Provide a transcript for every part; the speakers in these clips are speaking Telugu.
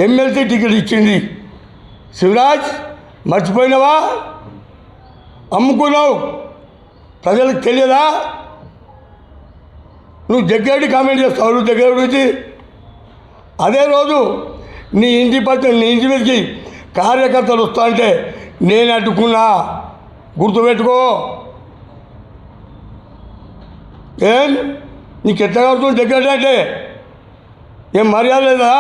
ఎమ్మెల్సీ టికెట్ ఇచ్చింది. శివరాజ్ మర్చిపోయినావా? అమ్ముకున్నావు, ప్రజలకు తెలియదా? నువ్వు దగ్గర కామెంట్ చేస్తావు, నువ్వు దగ్గర గురించి. అదే రోజు నీ ఇంటి మీదకి కార్యకర్తలు వస్తా అంటే నేను అడ్డుకున్నా, గుర్తుపెట్టుకో. ఏం నీకు ఎట్లా కడుతుంది దగ్గర అంటే? ఏం మర్యాద లేదా?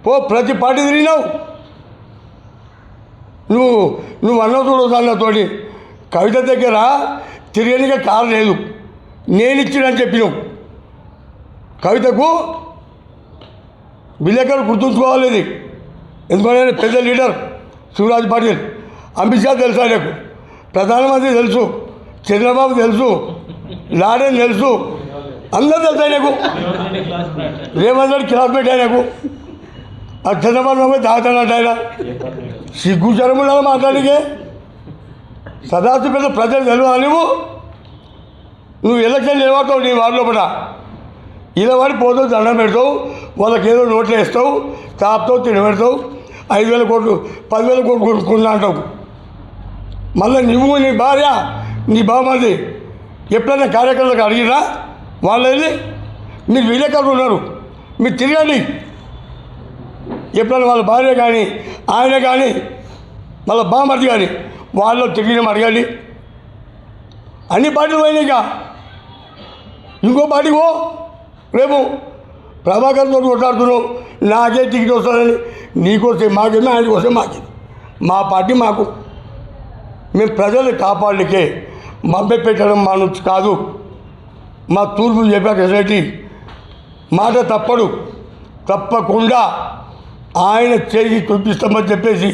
పో, ప్రతి పార్టీ తిరిగినావు నువ్వు అన్న చూడదు. అన్నతోటి కవిత దగ్గర తిరగనిక కారు లేదు, నేను ఇచ్చినని చెప్పినావు. కవితకు విలేకరు గుర్తుంచుకోవాలి. ఇది ఎందుకంటే పెద్ద లీడర్ శివరాజ్ పాటిల్. అమిత్ షా తెలుసా నీకు? ప్రధానమంత్రి తెలుసు, చంద్రబాబు తెలుసు, లాడెన్ తెలుసు, అందరూ తెలుసా నీకు? రేవంత్ రెడ్డి క్లాస్మేట్ ఆయనకు. ఆ చంద్రబాబు నాయుడు తాగుతాడంట ఆయన. సిగ్గు చరములా మాట్లాడికే సదాశివ పెద్ద ప్రజలు తెలియాలి. నువ్వు ఎలక్షన్ నిలబడతావు, నీ వారి లోపల ఇలవాడి పోతావు, దండం పెడతావు, వాళ్ళకి ఏదో నోట్లు వేస్తావు, తాపుతావు, తినబెడతావు, 5,000 కోట్లు 10,000 కోట్లు కొనుక్కున్నా అంటావు. మళ్ళీ నువ్వు నీ భార్య నీ బావమది ఎప్పుడైనా కార్యకర్తలకు అడిగినా? వాళ్ళు వెళ్ళి మీరు విలేకరులు ఉన్నారు, మీరు తిరగండి. ఎప్పుడైనా వాళ్ళ భార్య కానీ ఆయన కానీ వాళ్ళ బామర్ది కానీ వాళ్ళు తిరిగిన అడగండి. అన్ని పార్టీలు పోయినాయిగా, ఇంకో పార్టీ పో. రేపు ప్రభాకర్తో కొట్లాడుతున్నావు, నాకే టికెట్ వస్తుందని. నీకోసే మాకేమో, ఆయనకి వస్తే మాకే. మా పార్టీ మాకు. మేము ప్రజల్ని కాపాడలికే మభ్య పెట్టడం మా నుంచి కాదు. మా తూర్పు చెప్పాక ఎసటి మాట తప్పడు, తప్పకుండా ఆయన చేసి చూపిస్తామని చెప్పేసి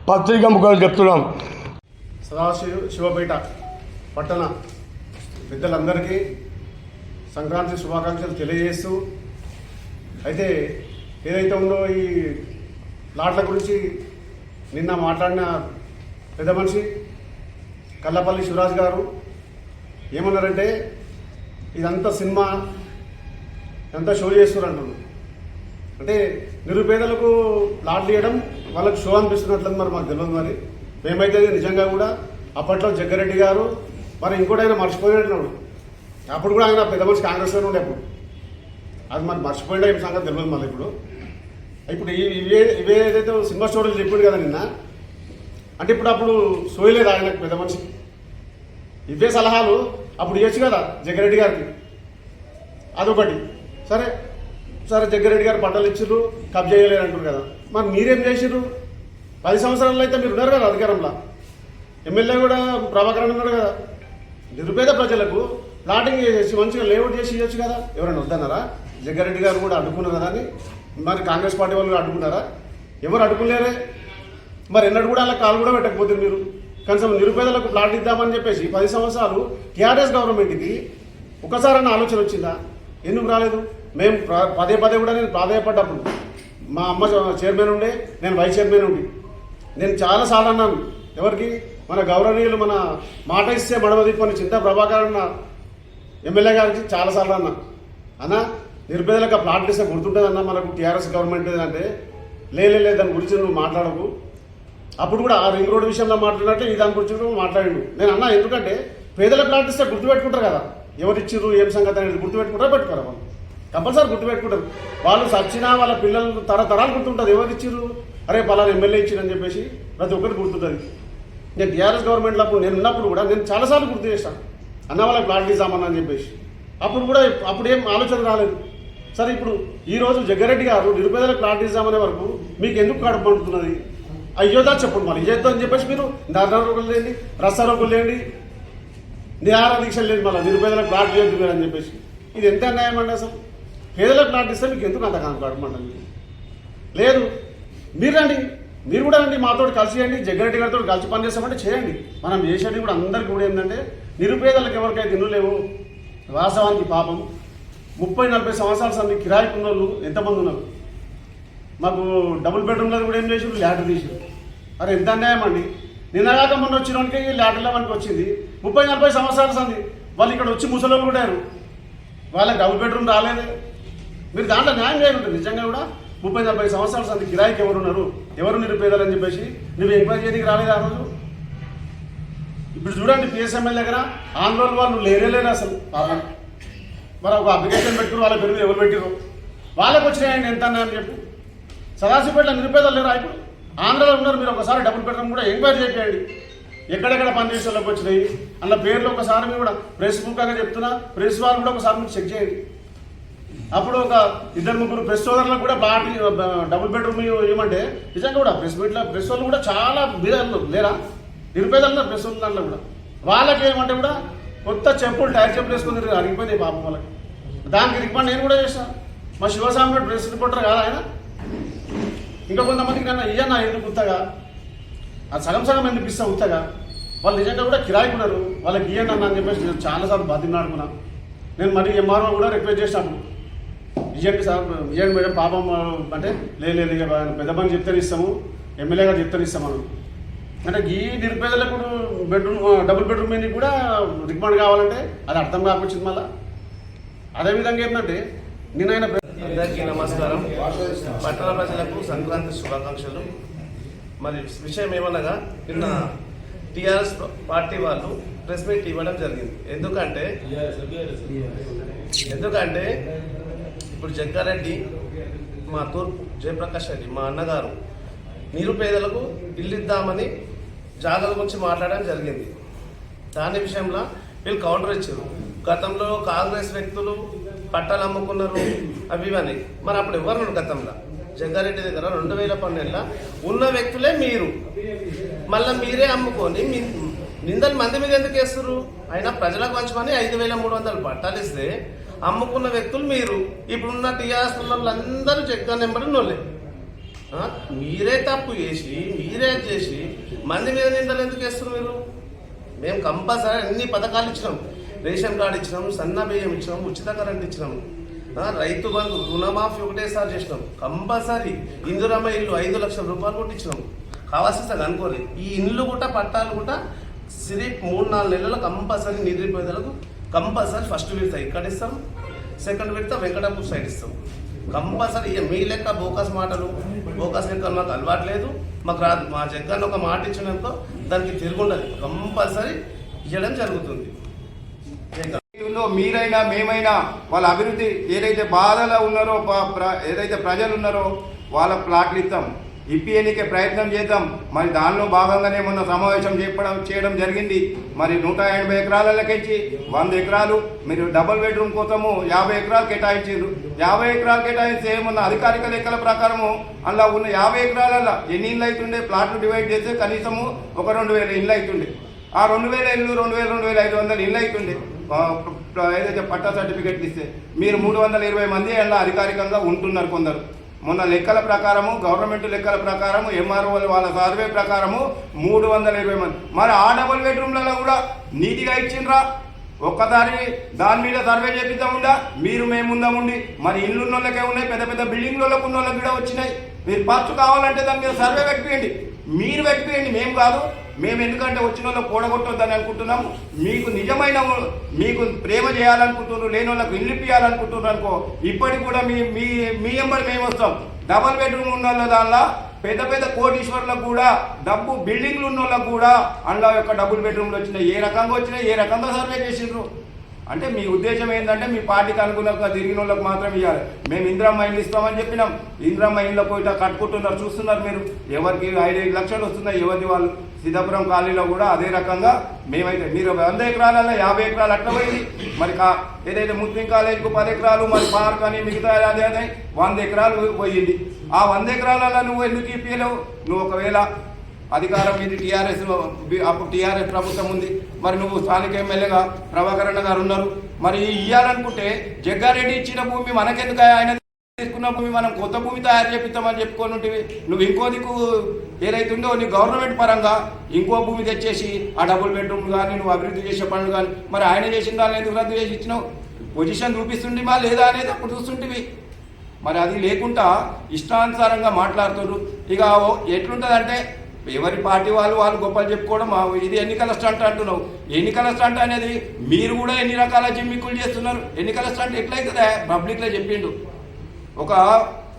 పత్రికా ముఖాలు చెప్తున్నాం. శివపేట పట్టణ పెద్దలందరికీ సంక్రాంతి శుభాకాంక్షలు తెలియజేస్తూ, అయితే ఏదైతే ఉందో ఈ ప్లాట్ల గురించి నిన్న మాట్లాడిన పెద్ద మనిషి కల్లపల్లి శివరాజ్ గారు ఏమన్నారంటే, ఇదంతా సినిమా, ఇదంతా షో చేస్తున్నారు అంటున్నారు. అంటే నిరుపేదలకు ప్లాట్లు ఇవ్వడం వాళ్ళకు షో అనిపిస్తున్నట్లేదు. మరి మాకు తెలియదు. మరి మేమైతే నిజంగా కూడా అప్పట్లో జగ్గారెడ్డి గారు మరి ఇంకోటైనా మర్చిపోయినట్టున్నాడు. అప్పుడు కూడా ఆయన పెద్ద మనిషి కాంగ్రెస్లోనే ఉండే. అప్పుడు అది మరి మర్చిపోయినా ఏం సంగతి తెలియదు. మళ్ళీ ఇప్పుడు ఇవే ఏదైతే సినిమా స్టోరీలు చెప్పాడు కదా నిన్న, అంటే అప్పుడు సోయలేదు ఆయనకు పెద్ద మనిషి. ఇవే సలహాలు అప్పుడు ఇవ్వచ్చు కదా జగ్గారెడ్డి గారికి. అదొకటి. సరే జగ్గారెడ్డి గారు పట్టాలు ఇచ్చిర్రు, కబ్జా చేయలేరు అంటారు కదా. మరి మీరేం చేసిర్రు? 10 సంవత్సరాల్లో అయితే మీరు ఉన్నారు కదా అధికారంలో. ఎమ్మెల్యే కూడా ప్రభాకరన్ ఉన్నాడు కదా. నిరుపేద ప్రజలకు ప్లాటింగ్ చేసి మంచిగా లేఅవుట్ చేసి ఇవ్వచ్చు కదా. ఎవరైనా వద్దన్నారా? జగ్గారెడ్డి గారు కూడా అడ్డుకున్నారు కదా అని. మరి కాంగ్రెస్ పార్టీ వాళ్ళు అడ్డుకున్నారా? ఎవరు అడ్డుకులేరే. మరి ఎన్నడూ కూడా అలా కాలు కూడా పెట్టకపోతుంది మీరు. కనీసం నిరుపేదలకు ప్లాట్ ఇద్దామని చెప్పేసి 10 సంవత్సరాలు టీఆర్ఎస్ గవర్నమెంట్కి ఒకసారైనా ఆలోచన వచ్చిందా? ఎందుకు రాలేదు? మేము పదే కూడా నేను ప్రాధాయపడ్డప్పుడు మా అమ్మ చైర్మన్ ఉండే, నేను వైస్ చైర్మన్ ఉండి నేను చాలాసార్లు అన్నాను. ఎవరికి? మన గౌరవనీయులు మన మాట ఇస్తే మడవదిప్పని చింతా ప్రభాకర్ అన్న ఎమ్మెల్యే గారికి చాలాసార్లు అన్న నిరుపేదలకు ఆ ప్లాట్ ఇస్తే గుర్తుంటుందన్న మనకు టీఆర్ఎస్ గవర్నమెంట్ అంటే. లేదు దాని గురించి నువ్వు మాట్లాడకు. అప్పుడు కూడా ఆ రింగ్ రోడ్ విషయంలో మాట్లాడినట్టే ఈ దాని గురించి కూడా మాట్లాడిండు. నేను అన్నా ఎందుకంటే పేదల ప్లాట్ ఇస్తే గుర్తుపెట్టుకుంటారు కదా, ఎవరు ఇచ్చిర్రు ఏం సంగతి అనేది గుర్తుపెట్టుకుంటారా? పెట్టుకోరా? వాళ్ళు కంపల్సరీ గుర్తుపెట్టుకుంటారు. వాళ్ళు సచ్చినా వాళ్ళ పిల్లలు తరతరాలు గుర్తుంటుంది ఎవరు ఇచ్చిర్రు. అరే పలానా ఎమ్మెల్యే ఇచ్చిరని చెప్పేసి ప్రతి ఒక్కరికి గుర్తుంటుంది. నేను టీఆర్ఎస్ గవర్నమెంట్లో అప్పుడు నేను ఉన్నప్పుడు కూడా నేను చాలాసార్లు గుర్తు చేశాను, అన్న వాళ్ళకి ప్లాట్ తీసామన్నా అని చెప్పేసి. అప్పుడు ఏం ఆలోచన రాలేదు. సరే ఇప్పుడు ఈరోజు జగ్గారెడ్డి గారు నిరుపేదలకు ప్లాట్ తీసామనే వరకు మీకు ఎందుకు కడుపు పండుతున్నది? అయ్యోదా చెప్పండి. మరి చేద్దాం అని చెప్పేసి మీరు ధర్నారోగులు లేండి, రస్తారోగులు లేండి, నిరాహార దీక్షలు లేదు, మళ్ళీ నిరుపేదలకు ప్లాట్ చేయొద్దు మీరు అని చెప్పేసి. ఇది ఎంత అన్యాయం అండి అసలు. పేదలకు ప్లాట్ ఇస్తే మీకు ఎందుకు అంత కడుపుమండి? లేదు, మీరు రండి, మీరు కూడా రండి, మాతో కలిసి చేయండి, జగ్గారెడ్డి గారితో కలిసి పనిచేస్తామంటే చేయండి. మనం చేసేది కూడా అందరికీ కూడా ఏంటంటే నిరుపేదలకు ఎవరికైతే ఇల్లు లేవు, వాస్తవానికి పాపం 30-40 సంవత్సరాల సంది కిరాయికున్న వాళ్ళు ఎంతమంది ఉన్నారు. మాకు డబుల్ బెడ్రూమ్లో కూడా ఏం చేసి ల్యాటర్ తీసారు. అరే ఎంత అన్యాయం అండి. నిన్నగాక మొన్న వచ్చిన వానికి ల్యాటర్లో మనకి వచ్చింది 30-40 సంవత్సరాల సంది. వాళ్ళు ఇక్కడ వచ్చి ముసలి కూడా వాళ్ళకి డబుల్ బెడ్రూమ్ రాలేదు. మీరు దాంట్లో న్యాయం చేయాలంటారు నిజంగా కూడా. 30-40 సంవత్సరాల సంది కిరాయికి ఎవరున్నారు, ఎవరు నిరుపేదలు అని చెప్పేసి నువ్వు ఎంక్వైరీ చేయడానికి రాలేదు ఆ రోజు. ఇప్పుడు చూడండి పిఎస్ఎంఎల్ దగ్గర ఆంధ్రోలు వాళ్ళు లేరు అసలు పాపం. మరి ఒక అప్లికేషన్ పెట్టుకుని వాళ్ళ పేరు ఎవరు పెట్టారు, వాళ్ళకి వచ్చినాయండి ఎంత అని చెప్పు. సదాశివపేటలో నిరుపేదలు లేరా ఇప్పుడు? ఆంధ్రలో ఉన్నారు. మీరు ఒకసారి డబుల్ బెడ్రూమ్ కూడా ఎంక్వైరీ చేయండి, ఎక్కడెక్కడ పనిచేసే వాళ్ళకి వచ్చినాయి అందులో పేర్లు ఒకసారి మీరు కూడా ప్రెస్ ముఖంగా చెప్తున్నా, ప్రెస్ వాళ్ళు కూడా ఒకసారి మీరు చెక్ చేయండి. అప్పుడు ఒక 2-3 ప్రెస్ సోదరులకు కూడా పార్టీ డబుల్ బెడ్రూమ్ ఇవ్వమంటే నిజంగా కూడా ప్రెస్ వాళ్ళు కూడా చాలా బీదలు లేరా, నిరుపేదలు ఉన్నారు ప్రెస్ దాంట్లో కూడా. వాళ్ళకి ఏమంటే కూడా కొత్త చెప్పులు టైర్ చెప్పులు వేసుకుని అరిగిపోయినాయి పాపం వాళ్ళకి. దానికి రికమెండ్ నేను కూడా చేశాను. మా శివస్వామి ప్రెస్ రిపోర్టర్ కాదు ఆయన. ఇంకా కొంతమందికి నన్ను ఇయ్యన్నా ఎందుకు ఉత్తగా, అది సగం ఎందుకు ఇస్తా ఉత్తగా, వాళ్ళు నిజంగా కూడా కిరాయికున్నారు, వాళ్ళకి ఇయ్యండి అన్న అని చెప్పేసి నేను చాలాసార్లు బాధ్యనాడుకున్నా. నేను మరి ఎంఆర్ఓ కూడా రిక్వెస్ట్ చేసినప్పుడు ఇయ్యండి సార్, ఇయ్యండి మేడం పాపం అంటే లేదు ఇక పెద్ద పని చెప్తే ఇస్తాము, ఎమ్మెల్యే గారు చెప్తే ఇస్తామను. అంటే ఈ నిరుపేదలకు డబుల్ బెడ్రూమ్ మీద కూడా రికమెండ్ కావాలంటే అది అర్థం కాకొచ్చింది. మళ్ళీ అదేవిధంగా ఏంటంటే నేను అందరికీ నమస్కారం. పట్టణ ప్రజలకు సంక్రాంతి శుభాకాంక్షలు. మరి విషయం ఏమనగా నిన్న టీఆర్ఎస్ పార్టీ వాళ్ళు ప్రెస్ మీట్ ఇవ్వడం జరిగింది. ఎందుకంటే ఇప్పుడు జగ్గారెడ్డి, మా తూర్పు జయప్రకాష్ రెడ్డి మా అన్నగారు నిరుపేదలకు ఇల్లు ఇద్దామని జాగాల గురించి మాట్లాడడం జరిగింది. దాని విషయంలో వీళ్ళు కౌంటర్ ఇచ్చారు. గతంలో కాంగ్రెస్ వ్యక్తులు పట్టాలు అమ్ముకున్నారు అవి ఇవన్నీ. మరి అప్పుడు ఎవరు గతంలో జగ్గారెడ్డి దగ్గర 2012లో ఉన్న వ్యక్తులే మీరు, మళ్ళీ మీరే అమ్ముకొని నిందలు మంది మీద ఎందుకు వేస్తారు? అయినా ప్రజలకు పంచమని 5,300 పట్టాలు ఇస్తే అమ్ముకున్న వ్యక్తులు మీరు. ఇప్పుడున్న టీఆర్ఎస్ వాళ్ళందరూ జగ్గా నెంబర్ నోళ్ళే. మీరే తప్పు చేసి మీరే చేసి మంది మీద నిందలు ఎందుకు వేస్తారు మీరు? మేము కంపల్సరీ అన్ని పథకాలు ఇచ్చినాం, రేషన్ కార్డు ఇచ్చినాం, సన్న బియ్యం ఇచ్చినాం, ఉచిత కరెంట్ ఇచ్చినాం, రైతు బంధు రుణమాఫీ ఒకటేసారి చేసినాం, కంపల్సరీ ఇందిరమ్మ ఇల్లు 5 లక్షల రూపాయలు కూడా ఇచ్చినాం. కావాల్సి అనుకోలేదు. ఈ ఇల్లు కూడా పట్టాలు కూడా సిరి 3-4 నెలలు కంపల్సరీ నిరుపేదలకు కంపల్సరీ ఫస్ట్ విడత ఇక్కడ ఇస్తాం, సెకండ్ విడత వెంకటాపూర్ సైడ్ ఇస్తాం కంపల్సరీ. మీ లెక్క బోకస్ మాటలు బోకస్ లెక్క మాకు అలవాట్లేదు, మాకు రాదు. మా జగ్గాన్ని ఒక మాట ఇచ్చినందుకో దానికి తిరుగుండదు, కంపల్సరీ ఇవ్వడం జరుగుతుంది. మీరైనా మేమైనా వాళ్ళ అభివృద్ధి ఏదైతే బాధలో ఉన్నారో ఏదైతే ప్రజలు ఉన్నారో వాళ్ళ ప్లాట్లు ఇస్తాం, ఇప్పియనికే ప్రయత్నం చేద్దాం. మరి దానిలో భాగంగానే మొన్న సమావేశం చేయడం జరిగింది. మరి 180 ఎకరాలకెచ్చి 100 ఎకరాలు మీరు డబుల్ బెడ్రూమ్ కోసము 50 ఎకరాలు కేటాయించారు. 50 ఎకరాలు కేటాయిస్తే ఏమన్నా అధికారిక లెక్కల ప్రకారము అలా ఉన్న 50 ఎకరాలలో ఎన్ని ఇళ్ళు అవుతుండే, ప్లాట్లు డివైడ్ చేస్తే కనీసము ఒక 2,000 ఇళ్ళు అవుతుండే. ఆ 2,000 ఇళ్ళు 2,500 ఇళ్ళు అవుతుండే. ఏదైతే పట్టా సర్టిఫికెట్లు ఇస్తే మీరు 320 మంది అలా అధికారికంగా ఉంటున్నారు కొందరు. మొన్న లెక్కల ప్రకారము, గవర్నమెంట్ లెక్కల ప్రకారము, ఎంఆర్ఓ వాళ్ళ సర్వే ప్రకారము 320 మంది. మరి ఆ డబుల్ బెడ్రూమ్లలో కూడా నీట్గా ఇచ్చిండ్రా? ఒక్కసారి దాని మీద సర్వే చేపిద్దాముండా? మీరు మేము ఉందాముండి. మరి ఇల్లు ఉన్న వాళ్ళకే ఉన్నాయి, పెద్ద పెద్ద బిల్డింగ్లలో ఉన్న వాళ్ళకి కూడా వచ్చినాయి. మీరు పచ్చు కావాలంటే దాని మీద సర్వే పెట్టియండి, మీరు పెట్టియండి, మేము కాదు. మేము ఎందుకంటే వచ్చిన వాళ్ళకి కూడగొట్టొద్దని అనుకుంటున్నాము. మీకు నిజమైన మీకు ప్రేమ చేయాలనుకుంటున్నారు, లేని వాళ్ళకి ఇల్లు ఇప్పించాలనుకుంటున్నారు అనుకో, ఇప్పటికి కూడా మీ ఎంబడి మేము వస్తాం. డబల్ బెడ్రూమ్ ఉన్న వాళ్ళ దానిలో పెద్ద పెద్ద కోటీశ్వర్లకు కూడా డబ్బు బిల్డింగ్లు ఉన్న వాళ్ళకు కూడా అందులో యొక్క డబుల్ బెడ్రూమ్లు వచ్చినాయి. ఏ రకంగా వచ్చినాయి, ఏ రకంగా సర్వే చేసిండ్రు అంటే మీ ఉద్దేశం ఏంటంటే మీ పార్టీకి అనుగుణంగా తిరిగిన వాళ్ళకి మాత్రం ఇవ్వాలి. మేము ఇందిరమ్మ ఇల్లు ఇస్తామని చెప్పినాం. ఇందిరమ్మ ఇళ్ళ పోయిట కట్టుకుంటున్నారు, చూస్తున్నారు మీరు. ఎవరికి 5-5 లక్షలు వస్తున్నాయి, ఎవరి వాళ్ళు. సిద్ధాపురం కాలనీలో కూడా అదే రకంగా మేమైతే మీరు 100 ఎకరాలలో 50 ఎకరాలు అట్లా పోయింది. మరి ఏదైతే ముస్లిం కాలేజీకు 10 ఎకరాలు, మరి పార్క్ అని మిగతా అదే 100 ఎకరాలు పోయింది. ఆ 100 ఎకరాలలో నువ్వు ఎందుకు ఇప్పించలేవు? నువ్వు ఒకవేళ అధికారం మీద టీఆర్ఎస్, అప్పుడు టీఆర్ఎస్ ప్రభుత్వం ఉంది, మరి నువ్వు స్థానిక ఎమ్మెల్యేగా ప్రభాకర్ అన్న గారు ఉన్నారు. మరి ఇవ్వాలనుకుంటే జగ్గారెడ్డి ఇచ్చిన భూమి మనకెందుకు, ఆయన తీసుకున్న భూమి మనం కొత్త భూమి తయారు చేపిస్తామని చెప్పుకొని ఉంటివి. నువ్వు ఇంకో దిక్కు ఏదైతుందో నీ గవర్నమెంట్ పరంగా ఇంకో భూమి తెచ్చేసి ఆ డబుల్ బెడ్రూమ్ కానీ నువ్వు అభివృద్ధి చేసే పనులు కానీ మరి ఆయన చేసిన దాన్ని ఎందుకు రద్దు చేసి ఇచ్చినావు? పొజిషన్ చూపిస్తుండివా లేదా అనేది అప్పుడు చూస్తుంటివి. మరి అది లేకుండా ఇష్టానుసారంగా మాట్లాడుతున్నారు. ఇక ఎట్లుంటుందంటే ఎవరి పార్టీ వాళ్ళు గొప్పలు చెప్పుకోవడం, ఇది ఎన్నికల స్టంట్ అంటున్నావు. ఎన్నికల స్టంట్ అనేది మీరు కూడా ఎన్ని రకాల జిమ్మిక్కులు చేస్తున్నారు. ఎన్నికల స్టంట్ ఎట్లయితుందా? పబ్లిక్లో చెప్పిండు. ఒక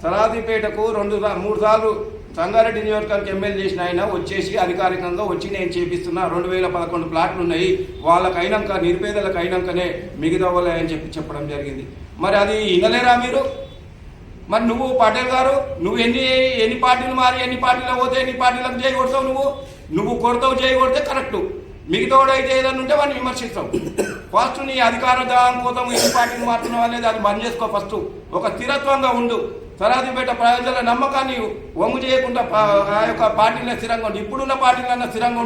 సరాదిపేటకు 3 సార్లు సంగారెడ్డి నియోజకవర్గానికి ఎమ్మెల్యే చేసిన ఆయన వచ్చేసి అధికారికంగా వచ్చి నేను చేపిస్తున్నా 2011 ప్లాట్లు ఉన్నాయి, వాళ్ళకి అయినాక నిరుపేదలకు అయినాకనే మిగతా వాళ్ళే అని చెప్పడం జరిగింది. మరి అది వినలేరా మీరు? మరి నువ్వు పటేల్ గారు నువ్వు ఎన్ని పార్టీలు మారి ఎన్ని పార్టీలకు పోతే ఎన్ని పార్టీలకు చేయి కొడతావు? నువ్వు కొడతావు చేయి కొడితే కరెక్టు, మిగతాడు అయితే ఏదైనా ఉంటే వాడిని విమర్శిస్తావు. ఫస్ట్ నీ అధికార దానం కోసం ఎన్ని పార్టీలు మారుతున్నావు అనేది అది బంద్ చేసుకో. ఫస్ట్ ఒక స్థిరత్వంగా ఉండు. సరాదిపేట ప్రజల నమ్మకాన్ని వమ్ము చేయకుండా ఆ యొక్క పార్టీలో స్థిరంగా ఉండు. ఇప్పుడున్న పార్టీలన్నా స్థిరంగా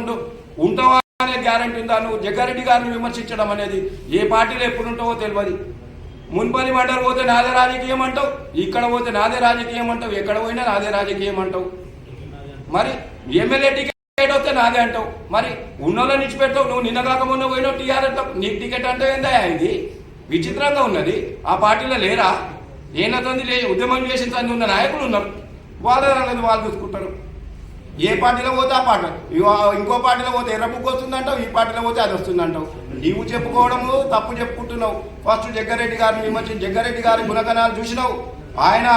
ఉంటావా అనే గ్యారంటీ ఉందా? నువ్వు జగ్గారెడ్డి గారిని విమర్శించడం అనేది ఏ పార్టీలో ఎప్పుడు ఉంటావో తెలియదు. మున్పల్లి మండలి పోతే నాదే రాజకీయం అంటావు, ఇక్కడ పోతే నాదే రాజకీయం అంటావు, ఎక్కడ పోయినా నాదే రాజకీయం అంటావు. మరి ఎమ్మెల్యే టికెట్ వస్తే నాదే అంటావు. మరి ఉన్నోళ్ళని ఇచ్చిపెడతావు. నువ్వు నిన్న కాక మొన్న పోయినావు టీఆర్ అంటావు. నీ టికెట్ అంటే ఏందా? ఇది విచిత్రంగా ఉన్నది. ఆ పార్టీలో లేరా? ఏనతంది ఉద్యమం చేసిన తండ్రి ఉన్న నాయకులు ఉన్నారు, వాళ్ళు చూసుకుంటారు. ఏ పార్టీలో పోతే ఆ పార్టీ, ఇంకో పార్టీలో పోతే ఎర్ర బుక్ వస్తుందంటావు, ఈ పార్టీలో పోతే అది వస్తుందంటావు. నీవు చెప్పుకోవడము తప్పు చెప్పుకుంటున్నావు. ఫస్ట్ జగ్గారెడ్డి గారిని విమర్శించి జగ్గారెడ్డి గారి గుణగణాలు చూసినావు. ఆయన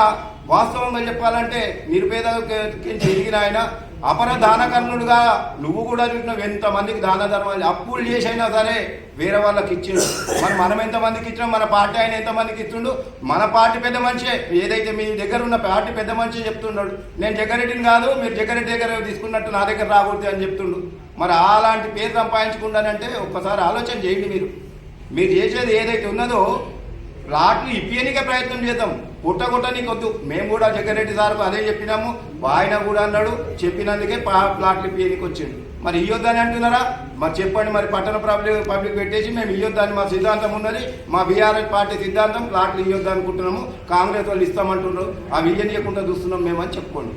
వాస్తవంగా చెప్పాలంటే నిరుపేదకి ఎదిగిన ఆయన అపర దానకర్ణుడుగా నువ్వు కూడా చూసినావు. ఎంతమందికి దాన ధర్మాలు అప్పులు చేసైనా సరే వేరే వాళ్ళకి ఇచ్చిండు. మనం ఎంతమందికి ఇచ్చినాం, మన పార్టీ ఆయన ఎంతమందికి ఇస్తుండు. మన పార్టీ పెద్ద మనిషి, ఏదైతే మీ దగ్గర ఉన్న పార్టీ పెద్ద మనిషి చెప్తున్నాడు, నేను జగ్గారెడ్డిని కాదు, మీరు జగ్గారెడ్డి దగ్గర తీసుకున్నట్టు నా దగ్గర రాకూడదు అని చెప్తుండు. మరి అలాంటి పేరు సంపాదించుకుంటానంటే ఒక్కసారి ఆలోచన చేయండి. మీరు చేసేది ఏదైతే ఉన్నదో ప్లాట్లు ఇప్పియనికే ప్రయత్నం చేద్దాం. నీకు వద్దు. మేము కూడా జగ్గారెడ్డి సార్కు అదే చెప్పినాము, ఆయన కూడా అన్నాడు, చెప్పినందుకే ప్లాట్లు ఇప్పియనికి వచ్చిండు. మరి ఇయ్యొద్దని అంటున్నారా? మరి చెప్పండి. మరి పట్టణ పబ్లిక్ పెట్టేసి మేము ఇయ్యొద్దని మా సిద్ధాంతం ఉన్నది, మా బీఆర్ఎస్ పార్టీ సిద్ధాంతం, ప్లాట్లు ఇయ్యొద్దు అనుకుంటున్నాము, కాంగ్రెస్ వాళ్ళు ఇస్తామంటున్నారు, అవి ఇయ్యనీయకుండా చూస్తున్నాం మేము అని చెప్పుకోండి.